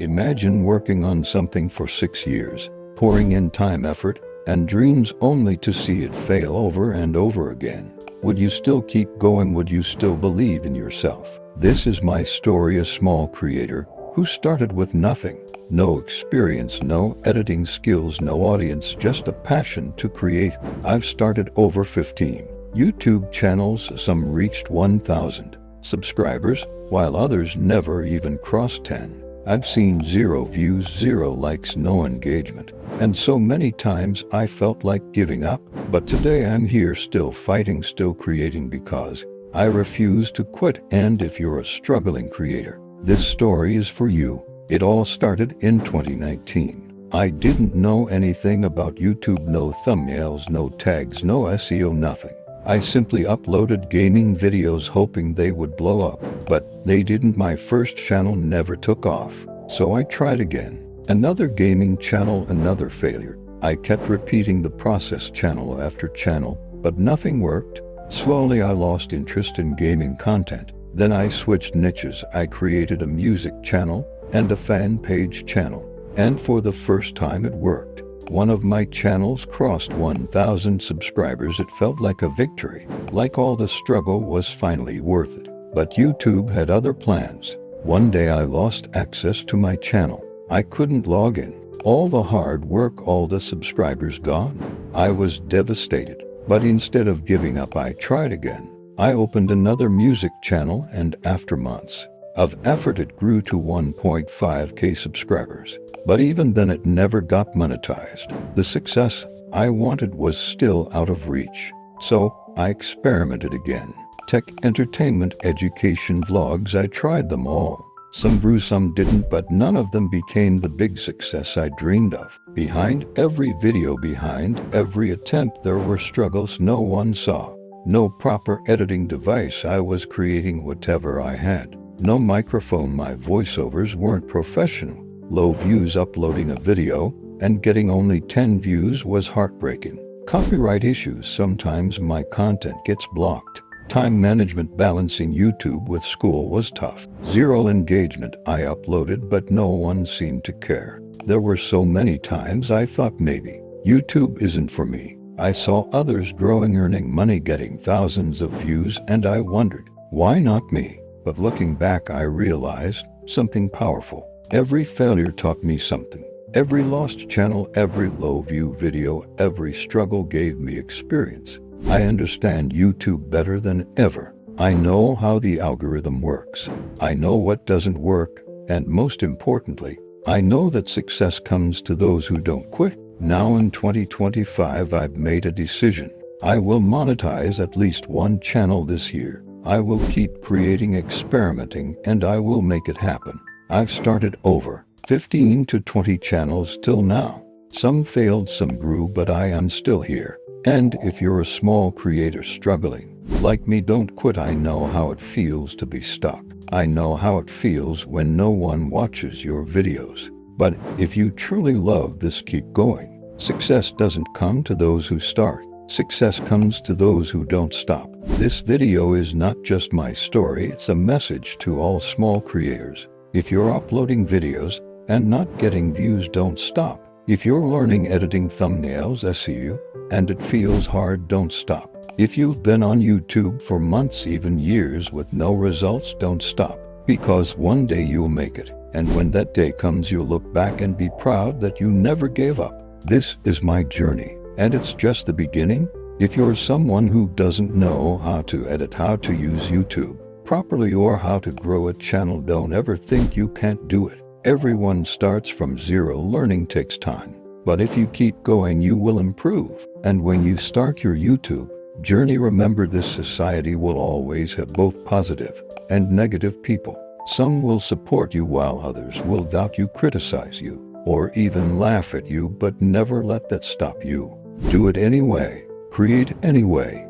Imagine working on something for 6 years, pouring in time, effort, and dreams only to see it fail over and over again. Would you still keep going? Would you still believe in yourself? This is my story, a small creator who started with nothing. No experience, no editing skills, no audience, just a passion to create. I've started over 15 YouTube channels. Some reached 1,000 subscribers, while others never even crossed 10. I've seen 0 views, 0 likes, no engagement. And so many times I felt like giving up. But today I'm here, still fighting, still creating, because I refuse to quit. And if you're a struggling creator, this story is for you. It all started in 2019. I didn't know anything about YouTube, no thumbnails, no tags, no SEO, nothing. I simply uploaded gaming videos hoping they would blow up, but they didn't. My first channel never took off. So I tried again. Another gaming channel, another failure. I kept repeating the process channel after channel, but nothing worked. Slowly I lost interest in gaming content. Then I switched niches. I created a music channel and a fan page channel. And for the first time it worked. One of my channels crossed 1,000 subscribers. It felt like a victory, like all the struggle was finally worth it. But YouTube had other plans. One day I lost access to my channel. I couldn't log in. All the hard work, all the subscribers gone. I was devastated. But instead of giving up, I tried again. I opened another music channel, and after months of effort it grew to 1.5k subscribers. But even then it never got monetized. The success I wanted was still out of reach. So I experimented again. Tech, entertainment, education, vlogs, I tried them all. Some grew, some didn't, but none of them became the big success I dreamed of. Behind every video, behind every attempt, there were struggles no one saw. No proper editing device. I was creating whatever I had. No microphone. My voiceovers weren't professional. Low views. Uploading a video and getting only 10 views was heartbreaking. Copyright issues. Sometimes my content gets blocked. Time management. Balancing YouTube with school was tough. 0 engagement. I uploaded, but no one seemed to care. There were so many times I thought maybe YouTube isn't for me. I saw others growing, earning money, getting thousands of views, and I wondered, why not me? But looking back, I realized something powerful. Every failure taught me something. Every lost channel, every low view video, every struggle gave me experience. I understand YouTube better than ever. I know how the algorithm works. I know what doesn't work. And most importantly, I know that success comes to those who don't quit. Now in 2025, I've made a decision. I will monetize at least one channel this year. I will keep creating, experimenting, and I will make it happen. I've started over 15 to 20 channels till now. Some failed, some grew, but I am still here. And if you're a small creator struggling, like me, don't quit. I know how it feels to be stuck. I know how it feels when no one watches your videos. But if you truly love this, keep going. Success doesn't come to those who start. Success comes to those who don't stop. This video is not just my story, it's a message to all small creators. If you're uploading videos and not getting views, don't stop. If you're learning editing, thumbnails, SEO, and it feels hard, don't stop. If you've been on YouTube for months, even years, with no results, don't stop. Because one day you'll make it. And when that day comes, you'll look back and be proud that you never gave up. This is my journey, and it's just the beginning. If you're someone who doesn't know how to edit, how to use YouTube properly, or how to grow a channel, don't ever think you can't do it. Everyone starts from 0. Learning takes time. But if you keep going, you will improve. And when you start your YouTube journey, remember this: society will always have both positive and negative people. Some will support you while others will doubt you, criticize you, or even laugh at you, but never let that stop you. Do it anyway. Create anyway.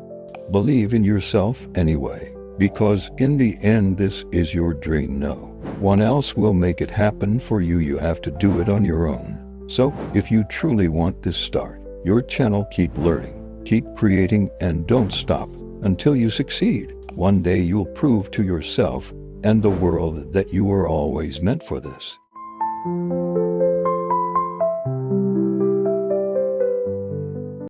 Believe in yourself anyway. Because in the end, this is your dream. No one else will make it happen for you. You have to do it on your own. So if you truly want this, start your channel, keep learning, keep creating, and don't stop until you succeed. One day you'll prove to yourself and the world that you were always meant for this.